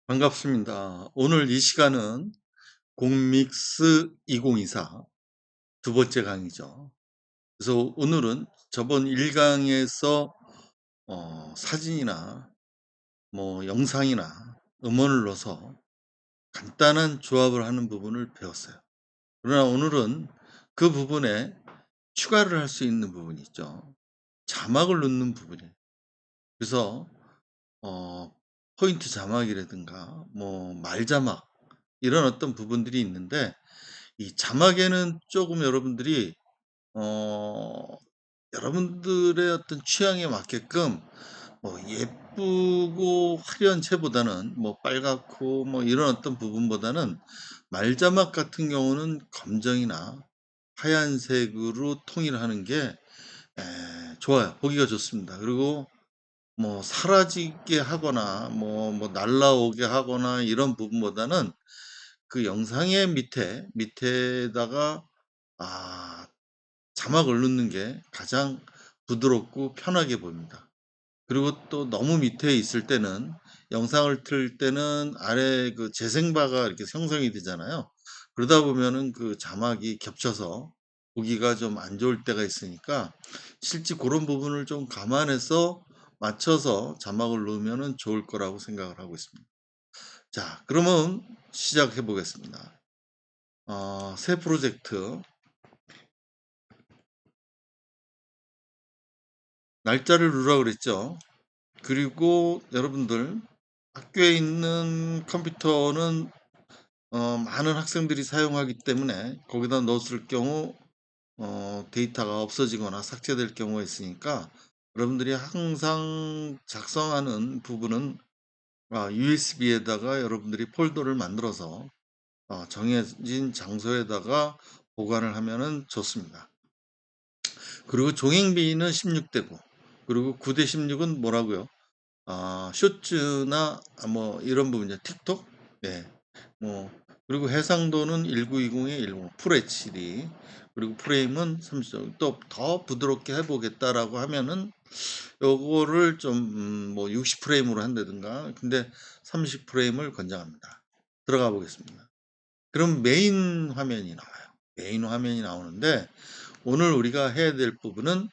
반갑습니다. 오늘 이 시간은 공믹스 2024 두 번째 강의죠. 그래서 오늘은 저번 1강에서 사진이나 영상이나 음원을 넣어서 간단한 조합을 하는 부분을 배웠어요. 그러나 오늘은 그 부분에 추가를 할 수 있는 부분이 있죠. 자막을 넣는 부분이에요. 그래서 어 포인트 자막이라든가 말자막 이런 어떤 부분들이 있는데, 이 자막에는 조금 여러분들이 어 여러분들의 어떤 취향에 맞게끔 예쁘고 화려한 채보다는 빨갛고 이런 어떤 부분보다는 말자막 같은 경우는 검정이나 하얀색으로 통일하는 게 좋아요. 보기가 좋습니다. 그리고 사라지게 하거나 날라오게 하거나 이런 부분보다는 그 영상의 밑에다가 아 자막을 넣는 게 가장 부드럽고 편하게 보입니다. 그리고 또 너무 밑에 있을 때는, 영상을 틀 때는 아래 그 재생바가 이렇게 형성이 되잖아요. 그러다 보면은 그 자막이 겹쳐서 보기가 좀 안 좋을 때가 있으니까, 실제 그런 부분을 좀 감안해서 맞춰서 자막을 넣으면은 좋을 거라고 생각을 하고 있습니다. 자, 그러면 시작해 보겠습니다. 새 프로젝트 날짜를 누르라고 그랬죠. 그리고 여러분들 학교에 있는 컴퓨터는 많은 학생들이 사용하기 때문에 거기다 넣었을 경우 데이터가 없어지거나 삭제될 경우가 있으니까, 여러분들이 항상 작성하는 부분은 USB에다가 여러분들이 폴더를 만들어서 정해진 장소에다가 보관을 하면은 좋습니다. 그리고 종행비는 16대9, 그리고 9대16은 뭐라고요? 쇼츠나 이런 부분이죠. 틱톡? 네. 뭐 그리고 해상도는 1920에 10 FHD, 그리고 프레임은 30. 또 더 부드럽게 해보겠다라고 하면은 요거를 좀 60 프레임으로 한다든가. 근데 30 프레임을 권장합니다. 들어가 보겠습니다. 그럼 메인 화면이 나와요. 메인 화면이 나오는데, 오늘 우리가 해야 될 부분은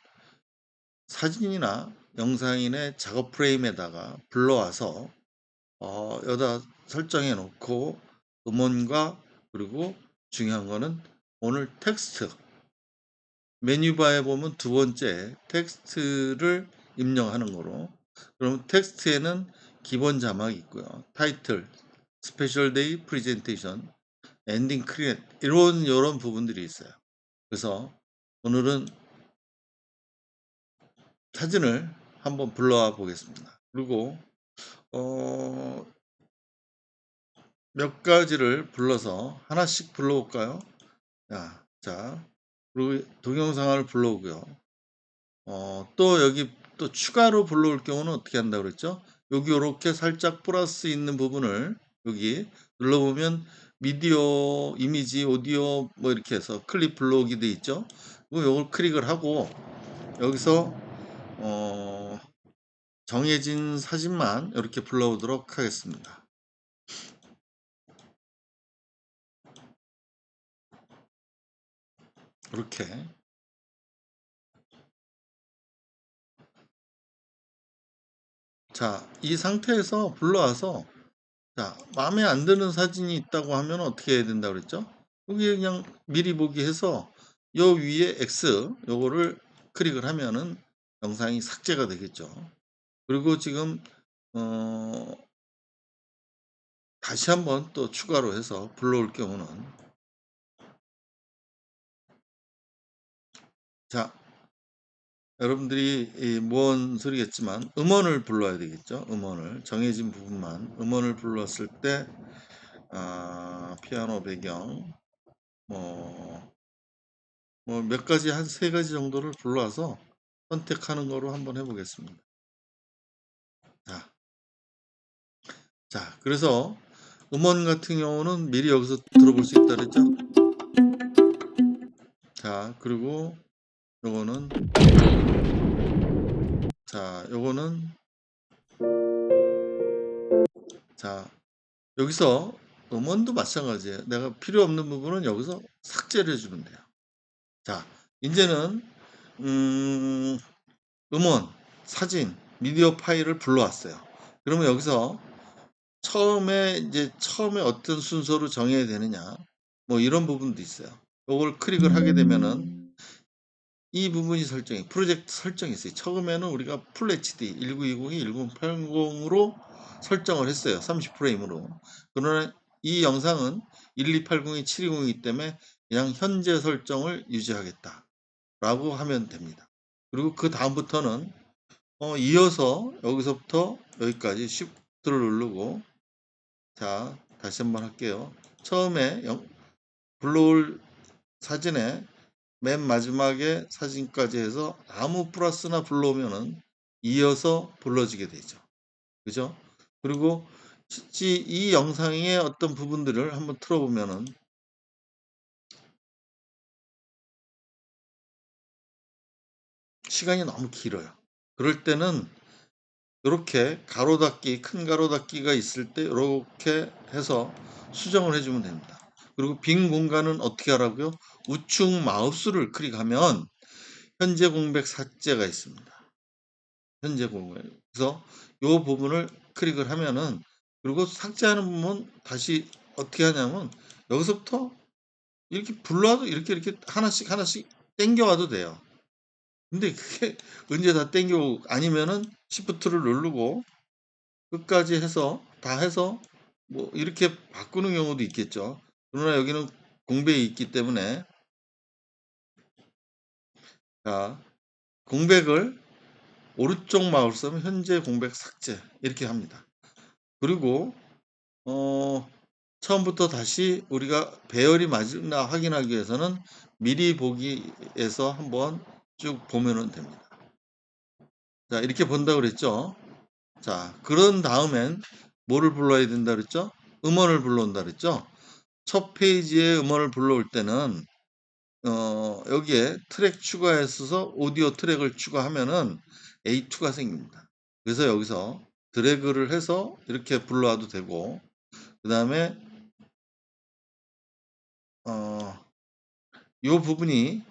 사진이나 영상인의 작업 프레임에다가 불러와서 여기다 설정해 놓고, 음원과, 그리고 중요한 거는 오늘 텍스트, 메뉴바에 보면 두 번째 텍스트를 입력하는 거로. 그럼 텍스트에는 기본 자막이 있고요. 타이틀, 스페셜 데이 프레젠테이션, 엔딩 크리엣, 이런 부분들이 있어요. 그래서 오늘은 사진을 한번 불러와 보겠습니다. 그리고 어, 몇 가지를 불러서 하나씩 불러볼까요? 자, 그리고 동영상을 불러오고요. 또 여기 또 추가로 불러올 경우는 어떻게 한다고 그랬죠? 여기 이렇게 살짝 플러스 있는 부분을 여기 눌러보면 미디어, 이미지, 오디오 이렇게 해서 클립 불러오기 돼 있죠? 이걸 클릭을 하고 여기서 어, 정해진 사진만 이렇게 불러오도록 하겠습니다. 이렇게. 자, 이 상태에서 불러와서, 자, 마음에 안 드는 사진이 있다고 하면 어떻게 해야 된다고 그랬죠? 여기 그냥 미리 보기 해서 요 위에 X 요거를 클릭을 하면은 영상이 삭제가 되겠죠. 그리고 지금 어 다시 한번 또 추가로 해서 불러올 경우는, 자, 여러분들이 뭔 소리겠지만 음원을 불러야 되겠죠. 음원을 정해진 부분만 음원을 불렀을 때 피아노 배경 몇 가지, 한 세 가지 정도를 불러와서 선택하는 거로 한번 해보겠습니다. 자, 그래서 음원 같은 경우는 미리 여기서 들어볼 수 있다 그랬죠? 자, 그리고 요거는, 자, 요거는, 자, 여기서 음원도 마찬가지예요. 내가 필요 없는 부분은 여기서 삭제를 해 주면 돼요. 자, 인제는 음 음원, 사진, 미디어 파일을 불러왔어요. 그러면 여기서 처음에 어떤 순서로 정해야 되느냐 뭐 이런 부분도 있어요. 요걸 클릭을 하게 되면은 이 부분이 설정이 프로젝트 설정이 있어요. 처음에는 우리가 풀 HD 1920이 1080으로 설정을 했어요. 30 프레임으로. 그러나 이 영상은 1280이 720이기 때문에 그냥 현재 설정을 유지하겠다라고 하면 됩니다. 그리고 그다음부터는 이어서 여기서부터 여기까지 Shift를 누르고 자, 다시 한번 할게요. 처음에 불러올 사진에 맨 마지막에 사진까지 해서 아무 플러스나 불러오면은 이어서 불러지게 되죠. 그죠? 그리고 실제 이 영상의 어떤 부분들을 한번 틀어보면은 시간이 너무 길어요. 그럴 때는 이렇게 가로 닫기, 큰 가로 닫기가 있을 때 이렇게 해서 수정을 해주면 됩니다. 그리고 빈 공간은 어떻게 하라고요? 우측 마우스를 클릭하면 현재 공백 삭제가 있습니다. 현재 공백. 그래서 이 부분을 클릭을 하면은 그리고 삭제하는 부분 다시 어떻게 하냐면 여기서부터 이렇게 불러와도 이렇게 하나씩 땡겨와도 돼요. 근데 그게 언제 다 땡겨 아니면은 시프트를 누르고 끝까지 해서 다 해서 뭐 이렇게 바꾸는 경우도 있겠죠. 그러나 여기는 공백이 있기 때문에 자, 공백을 오른쪽 마우스 하면 현재 공백 삭제 이렇게 합니다. 그리고 어, 처음부터 다시 우리가 배열이 맞나 확인하기 위해서는 미리 보기에서 한번 쭉 보면은 됩니다. 자, 이렇게 본다 그랬죠. 자, 그런 다음엔 뭐를 불러야 된다 그랬죠? 음원을 불러온다 그랬죠? 첫 페이지에 음원을 불러올 때는 여기에 트랙 추가해서 오디오 트랙을 추가하면은 A2가 생깁니다. 그래서 여기서 드래그를 해서 이렇게 불러와도 되고 그 다음에 이 부분이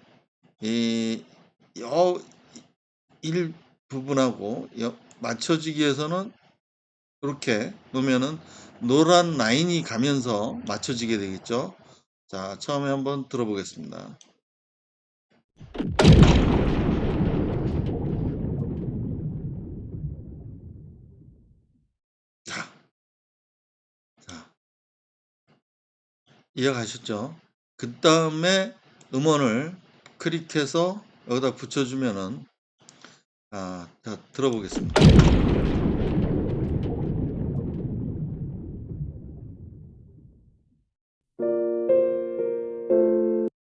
이 부분하고 맞춰지기 위해서는 이렇게 놓으면은 노란 라인이 가면서 맞춰지게 되겠죠. 자, 처음에 한번 들어보겠습니다. 자, 자, 이해가셨죠? 그 다음에 음원을 클릭해서 여기다 붙여주면은 자, 들어보겠습니다.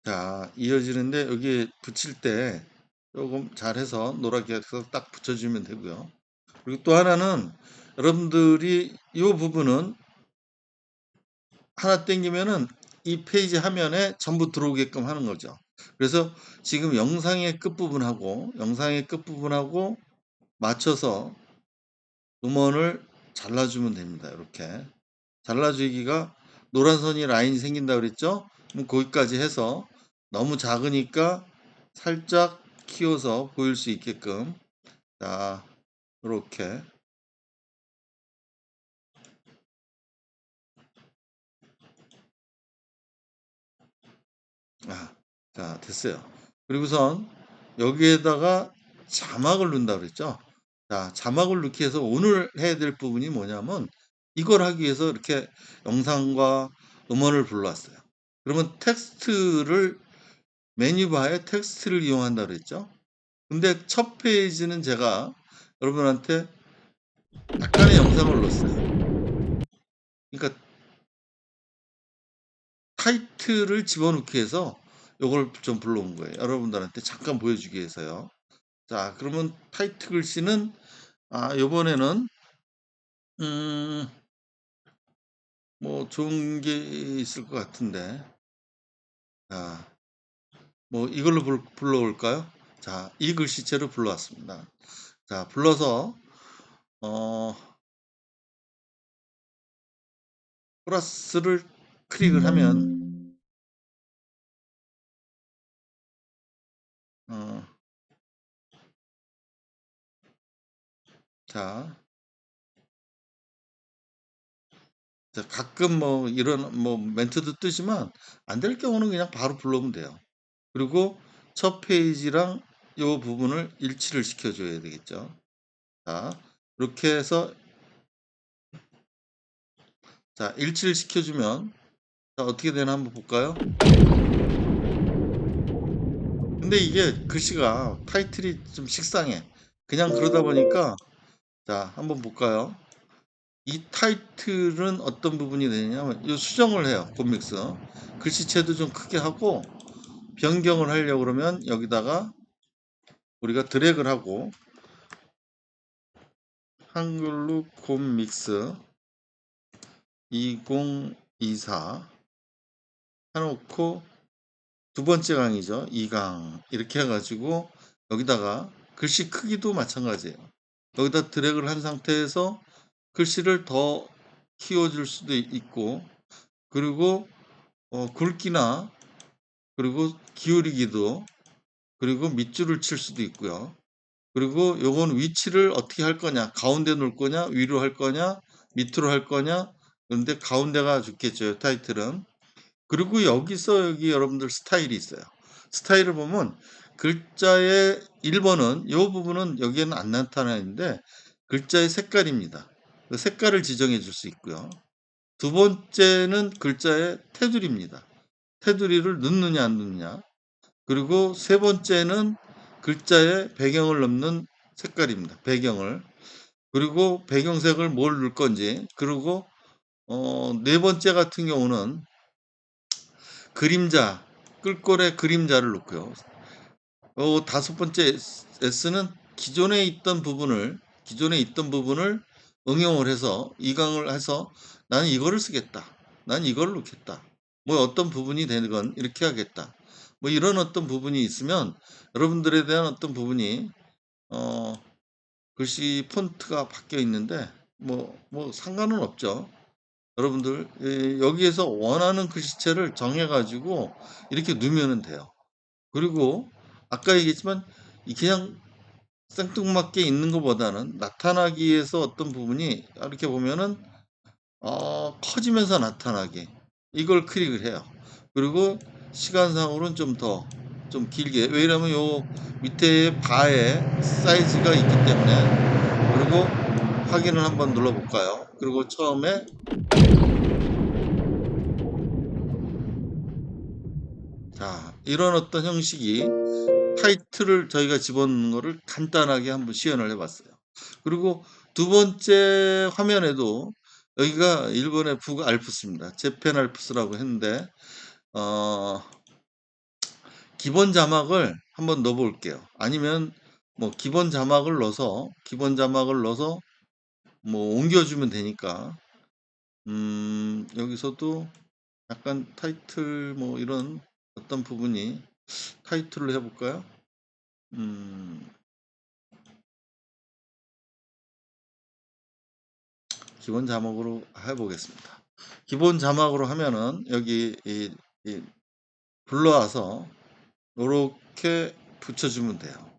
자, 이어지는데 여기 붙일 때 조금 잘해서 노랗게 해서 딱 붙여주면 되고요. 그리고 또 하나는 여러분들이 이 부분은 하나 땡기면은 이 페이지 화면에 전부 들어오게끔 하는 거죠. 그래서 지금 영상의 끝부분하고 맞춰서 음원을 잘라주면 됩니다. 이렇게 잘라주기가 노란 선이 라인이 생긴다 그랬죠? 그럼 거기까지 해서 너무 작으니까 살짝 키워서 보일 수 있게끔 자 이렇게 자 됐어요. 그리고선 여기에다가 자막을 넣는다 그랬죠? 자 자막을 넣기 위해서 오늘 해야 될 부분이 뭐냐면 이걸 하기 위해서 이렇게 영상과 음원을 불러왔어요. 그러면 텍스트를 메뉴바에 텍스트를 이용한다 그랬죠? 근데 첫 페이지는 제가 여러분한테 약간의 영상을 넣었어요. 그러니까 타이틀을 집어넣기 위해서 요걸 좀 불러온 거예요. 여러분들한테 잠깐 보여주기 위해서요. 자, 그러면 타이틀 글씨는 요번에는 음, 뭐 좋은 게 있을 것 같은데. 자, 뭐 이걸로 불러올까요? 자, 이 글씨체로 불러왔습니다. 자, 불러서 어, 플러스를 클릭을 하면 어, 자, 가끔 뭐 이런 뭐 멘트도 뜨지만 안 될 경우는 그냥 바로 불러오면 돼요. 그리고 첫 페이지랑 요 부분을 일치를 시켜줘야 되겠죠. 자, 이렇게 해서 자, 일치를 시켜주면 자, 어떻게 되나 한번 볼까요? 근데 이게 글씨가 타이틀이 좀 식상해. 그냥 그러다 보니까 자, 한번 볼까요? 이 타이틀은 어떤 부분이 되냐면 이 수정을 해요. 곰믹스. 글씨체도 좀 크게 하고 변경을 하려고 그러면 여기다가 우리가 드래그를 하고 한글로 곰믹스 2024 해놓고 두 번째 강이죠. 2강 이렇게 해가지고 여기다가 글씨 크기도 마찬가지예요. 여기다 드래그를 한 상태에서 글씨를 더 키워줄 수도 있고 그리고 굵기나 그리고 기울이기도 그리고 밑줄을 칠 수도 있고요. 그리고 요건 위치를 어떻게 할 거냐 가운데 놓을 거냐 위로 할 거냐 밑으로 할 거냐 그런데 가운데가 좋겠죠 타이틀은. 그리고 여기서 여기 여러분들 스타일이 있어요. 스타일을 보면 글자의 1번은 이 부분은 여기에는 안 나타나는데 글자의 색깔입니다. 그 색깔을 지정해 줄 수 있고요. 두 번째는 글자의 테두리입니다. 테두리를 넣느냐 안 넣느냐. 그리고 세 번째는 글자의 배경을 넣는 색깔입니다. 배경을. 그리고 배경색을 뭘 넣을 건지. 그리고 네 번째 같은 경우는 그림자, 끌골의 그림자를 넣고요. 다섯 번째 S는 기존에 있던 부분을 응용을 해서 이강을 해서 나는 이거를 쓰겠다. 난 이걸 넣겠다. 뭐 어떤 부분이 되건 이렇게 하겠다. 뭐 이런 어떤 부분이 있으면 여러분들에 대한 어떤 부분이 어, 글씨 폰트가 바뀌어 있는데 뭐 상관은 없죠. 여러분들 여기에서 원하는 글씨체를 정해가지고 이렇게 넣으면 돼요. 그리고 아까 얘기했지만 그냥 생뚱맞게 있는 것보다는 나타나기 위해서 어떤 부분이 이렇게 보면은 커지면서 나타나게 이걸 클릭을 해요. 그리고 시간상으로는 좀 더 좀 길게 왜냐면 요 밑에 바에 사이즈가 있기 때문에 그리고 확인을 한번 눌러볼까요? 그리고 처음에 자 이런 어떤 형식이 타이틀을 저희가 집어넣는 거를 간단하게 한번 시연을 해봤어요. 그리고 두 번째 화면에도 여기가 일본의 북알프스입니다. 재팬 알프스라고 했는데 기본 자막을 한번 넣어 볼게요. 아니면 뭐 기본 자막을 넣어서 뭐 옮겨주면 되니까 여기서도 약간 타이틀 뭐 이런 어떤 부분이 타이틀로 해볼까요? 기본 자막으로 해보겠습니다. 기본 자막으로 하면은 여기 이 불러와서 이렇게 붙여주면 돼요.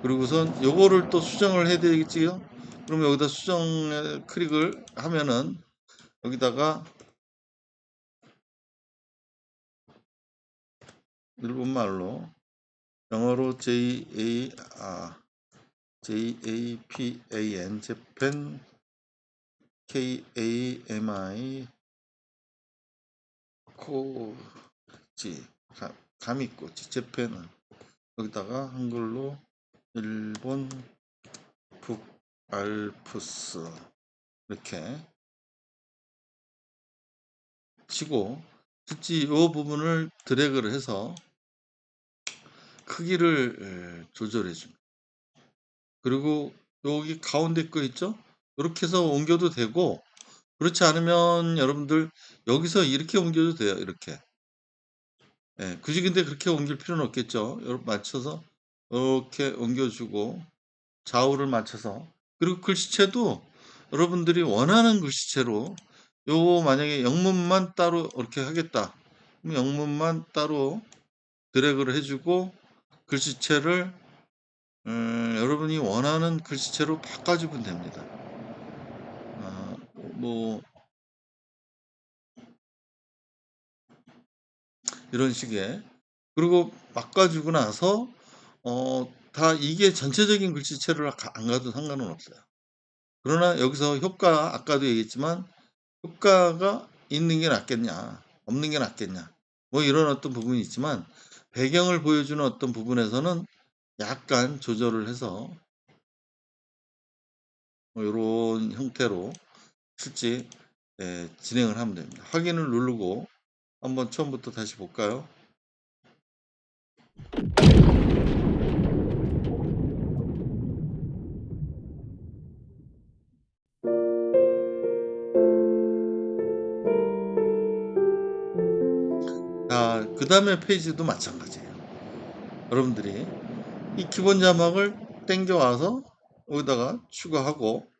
그리고선 요거를 또 수정을 해야 되겠지요? 그럼 여기다 수정 클릭을 하면은 여기다가 일본말로 영어로 JAPAN 재팬 KAMI 코지 가미꼬치 재팬은 여기다가 한글로 일본 북알프스 이렇게 치고 특히 이 부분을 드래그를 해서 크기를 조절해 줍니다. 그리고 여기 가운데 거 있죠? 이렇게 해서 옮겨도 되고 그렇지 않으면 여러분들 여기서 이렇게 옮겨도 돼요. 이렇게. 굳이 근데 그렇게 옮길 필요는 없겠죠. 맞춰서 이렇게 옮겨주고 좌우를 맞춰서 그리고 글씨체도 여러분들이 원하는 글씨체로 요거 만약에 영문만 따로 이렇게 하겠다. 그럼 영문만 따로 드래그를 해 주고 글씨체를 여러분이 원하는 글씨체로 바꿔 주면 됩니다. 뭐 이런 식의. 그리고 바꿔 주고 나서 다 이게 전체적인 글씨체를 안 가도 상관은 없어요. 그러나 여기서 효과 아까도 얘기했지만 효과가 있는 게 낫겠냐 없는 게 낫겠냐 뭐 이런 어떤 부분이 있지만 배경을 보여주는 어떤 부분에서는 약간 조절을 해서 뭐 요런 형태로 실제 진행을 하면 됩니다. 확인을 누르고 한번 처음부터 다시 볼까요? 자, 그 다음에 페이지도 마찬가지예요. 여러분들이 이 기본 자막을 땡겨 와서 여기다가 추가하고,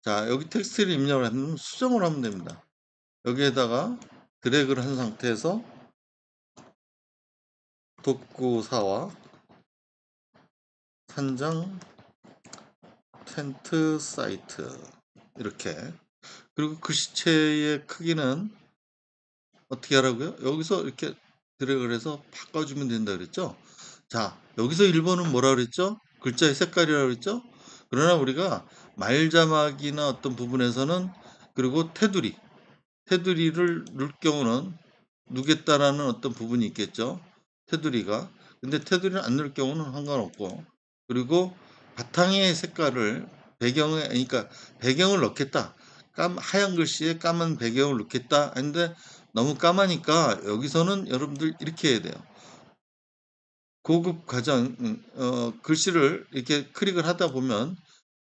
자, 여기 텍스트를 입력을 하면 수정을 하면 됩니다. 여기에다가 드래그를 한 상태에서 독구사와 산장 텐트 사이트 이렇게. 그리고 글씨체의 크기는 어떻게 하라고요? 여기서 이렇게 드래그를 해서 바꿔주면 된다 그랬죠? 자, 여기서 1번은 뭐라 그랬죠? 글자의 색깔이라고 그랬죠? 그러나 우리가 말자막이나 어떤 부분에서는, 그리고 테두리를 넣을 경우는 누겠다라는 어떤 부분이 있겠죠. 테두리가. 근데 테두리를 안 넣을 경우는 상관없고, 그리고 바탕의 색깔을 배경에, 그러니까 배경을 넣겠다. 하얀 글씨에 까만 배경을 넣겠다 했는데 너무 까마니까 여기서는 여러분들 이렇게 해야 돼요. 고급 과정, 글씨를 이렇게 클릭을 하다 보면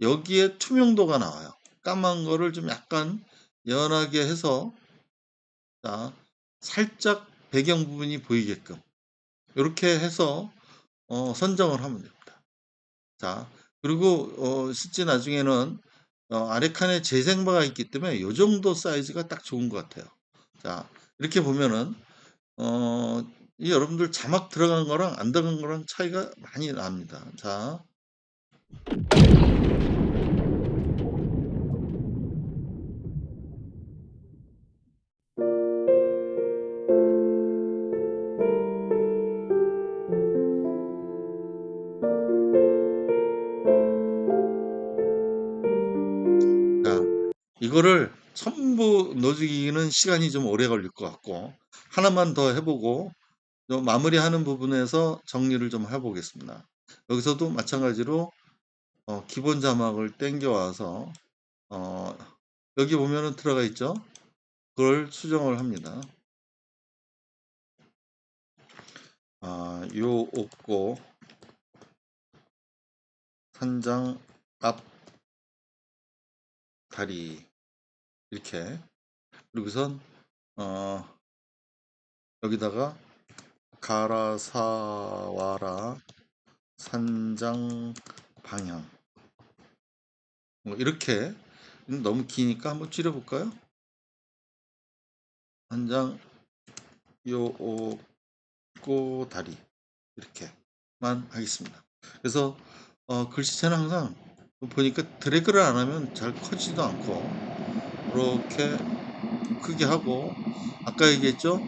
여기에 투명도가 나와요. 까만 거를 좀 약간 연하게 해서, 자, 살짝 배경 부분이 보이게끔 이렇게 해서 선정을 하면 됩니다. 자, 그리고 실제 나중에는 아래 칸에 재생바가 있기 때문에 이 정도 사이즈가 딱 좋은 것 같아요. 자, 이렇게 보면은 이 여러분들 자막 들어간 거랑 안 들어간 거랑 차이가 많이 납니다. 자, 자, 이거를 전부 넣어주기는 시간이 좀 오래 걸릴 것 같고, 하나만 더 해보고 마무리하는 부분에서 정리를 좀 해보겠습니다. 여기서도 마찬가지로 기본 자막을 땡겨와서 여기 보면은 들어가 있죠. 그걸 수정을 합니다. 요 없고 산장 앞 다리 이렇게. 그리고선 여기다가 가라사와라 산장 방향 뭐 이렇게. 너무 기니까 한번 줄여볼까요? 산장 요 없고 다리 이렇게만 하겠습니다. 그래서 글씨체는 항상 보니까 드래그를 안 하면 잘 커지지도 않고 이렇게 크게 하고, 아까 얘기했죠?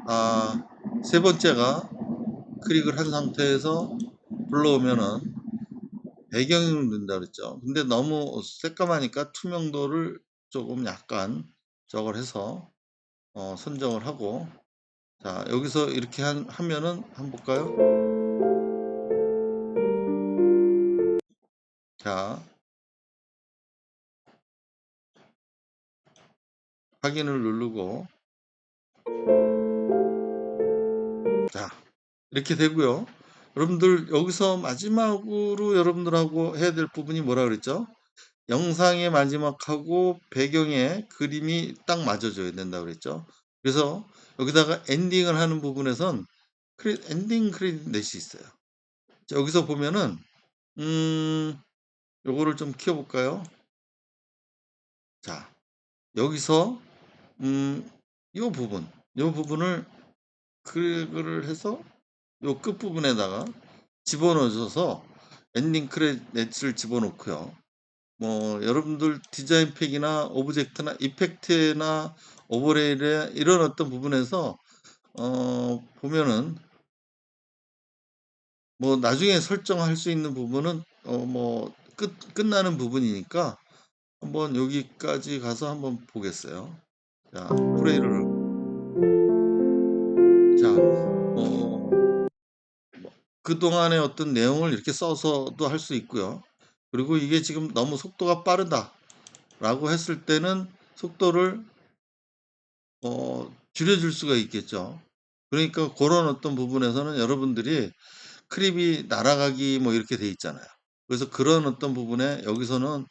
아, 세 번째가 클릭을 한 상태에서 불러오면은 배경을 넣는다 그랬죠. 근데 너무 새까마니까 투명도를 조금 약간 저걸 해서 선정을 하고, 자, 여기서 이렇게 하면은 한번 볼까요? 자, 확인을 누르고, 자, 이렇게 되고요. 여러분들 여기서 마지막으로 여러분들하고 해야 될 부분이 뭐라 그랬죠? 영상의 마지막하고 배경에 그림이 딱 맞아줘야 된다 그랬죠. 그래서 여기다가 엔딩을 하는 부분에선 엔딩 크레딧 넷이 있어요. 자, 여기서 보면은 요거를 좀 키워볼까요? 자, 여기서 요 부분을 클릭을 해서 요 끝부분에다가 집어넣어줘서 엔딩 크레딧을 집어넣고요. 뭐 여러분들 디자인 팩이나 오브젝트나 이펙트나 오버레이나 이런 어떤 부분에서 보면은 뭐 나중에 설정할 수 있는 부분은 뭐 끝나는 부분이니까 한번 여기까지 가서 한번 보겠어요. 자, 프레이를 자, 그동안의 어떤 내용을 이렇게 써서도 할 수 있고요. 그리고 이게 지금 너무 속도가 빠르다라고 했을 때는 속도를 줄여줄 수가 있겠죠. 그러니까 그런 어떤 부분에서는 여러분들이 크립이 날아가기 뭐 이렇게 돼 있잖아요. 그래서 그런 어떤 부분에 여기서는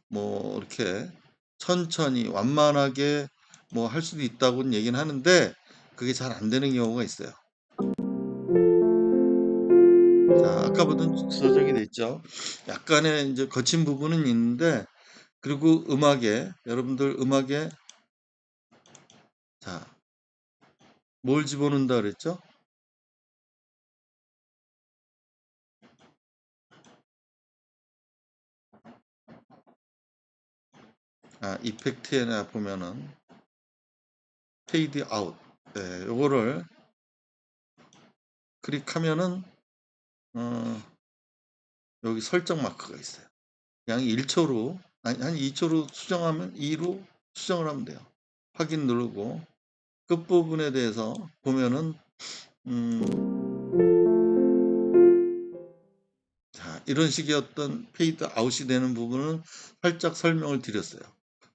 뭐 이렇게 천천히 완만하게 뭐 할 수도 있다고는 얘기는 하는데 그게 잘 안 되는 경우가 있어요. 자, 아까 보던 저장이 됐죠. 약간의 이제 거친 부분은 있는데 그리고 음악에 여러분들 음악에 자, 뭘 집어넣는다 그랬죠? 이펙트에나 보면은 페이드 아웃. 네, 요거를 클릭하면은 어, 여기 설정 마크가 있어요. 그냥 1초로 아니 한 2초로 수정하면 2로 수정을 하면 돼요. 확인 누르고 끝부분에 대해서 보면은 자, 이런 식의 어떤 페이드 아웃이 되는 부분은 살짝 설명을 드렸어요.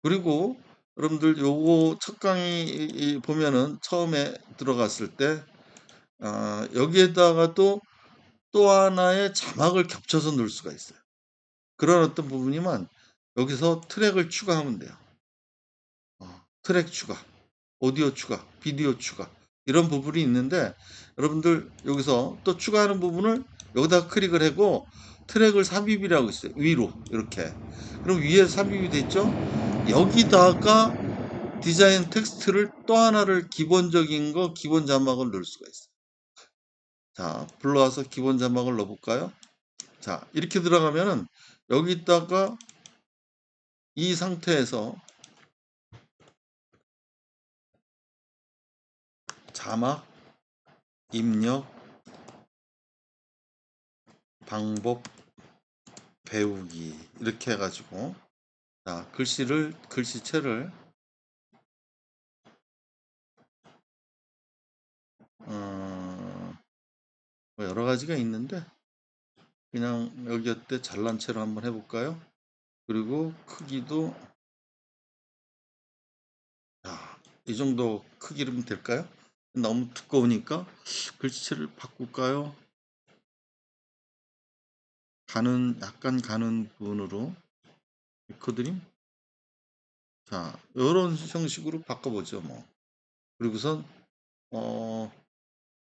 그리고 여러분들 요거 첫 강의 보면은 처음에 들어갔을 때 여기에다가 또 하나의 자막을 겹쳐서 넣을 수가 있어요. 그런 어떤 부분이면 여기서 트랙을 추가하면 돼요. 트랙 추가, 오디오 추가, 비디오 추가 이런 부분이 있는데 여러분들 여기서 또 추가하는 부분을 여기다 클릭을 하고 트랙을 삽입이라고 있어요. 위로 이렇게. 그럼 위에 삽입이 됐죠? 여기다가 디자인 텍스트를 또 하나를 기본적인 거 기본 자막을 넣을 수가 있어요. 자, 불러와서 기본 자막을 넣어볼까요? 자, 이렇게 들어가면은 여기다가 이 상태에서 자막, 입력, 방법, 배우기 이렇게 해가지고 자, 글씨체를 뭐 여러 가지가 있는데 그냥 여기에 잘난 채로 한번 해볼까요? 그리고 크기도 자, 이 정도 크기면 될까요? 너무 두꺼우니까 글씨체를 바꿀까요? 약간 가는 부분으로 커드림. 자, 이런 형식으로 바꿔보죠, 뭐. 그리고선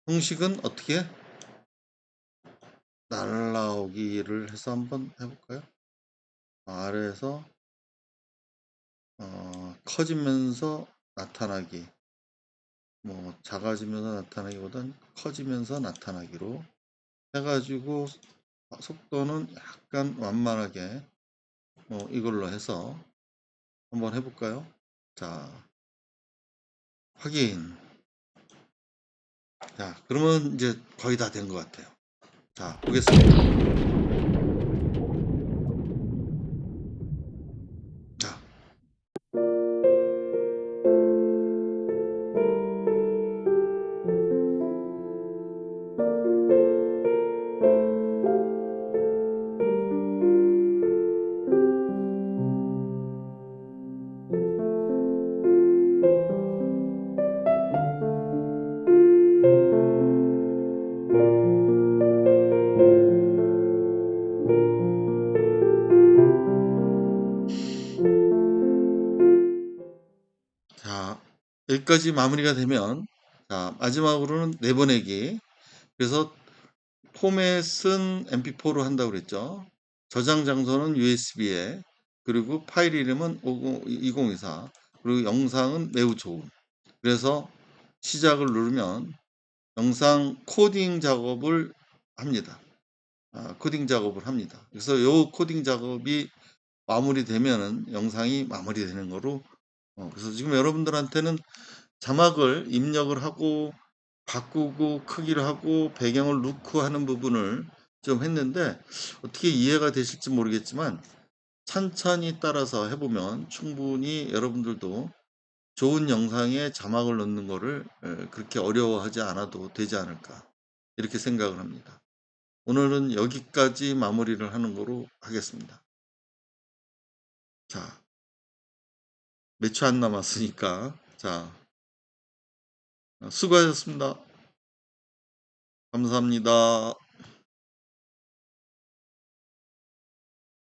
형식은 어떻게 날라오기를 해서 한번 해볼까요? 아래에서 커지면서 나타나기, 뭐 작아지면서 나타나기보단 커지면서 나타나기로 해가지고 속도는 약간 완만하게 뭐 이걸로 해서 한번 해볼까요? 자, 확인. 자, 그러면 이제 거의 다 된 것 같아요. 자, 보겠습니다. 자, 자, 여기까지 마무리가 되면 자, 마지막으로는 내보내기. 그래서 포맷은 mp4로 한다고 그랬죠. 저장 장소는 USB에 그리고 파일 이름은 2024 그리고 영상은 매우 좋은. 그래서 시작을 누르면 영상 코딩 작업을 합니다. 코딩 작업을 합니다. 그래서 요 코딩 작업이 마무리되면은 영상이 마무리되는 거로, 그래서 지금 여러분들한테는 자막을 입력을 하고 바꾸고 크기를 하고 배경을 넣고 하는 부분을 좀 했는데, 어떻게 이해가 되실지 모르겠지만 천천히 따라서 해 보면 충분히 여러분들도 좋은 영상에 자막을 넣는 거를 그렇게 어려워하지 않아도 되지 않을까, 이렇게 생각을 합니다. 오늘은 여기까지 마무리를 하는 거로 하겠습니다. 자, 몇 초 안 남았으니까, 자, 수고하셨습니다. 감사합니다.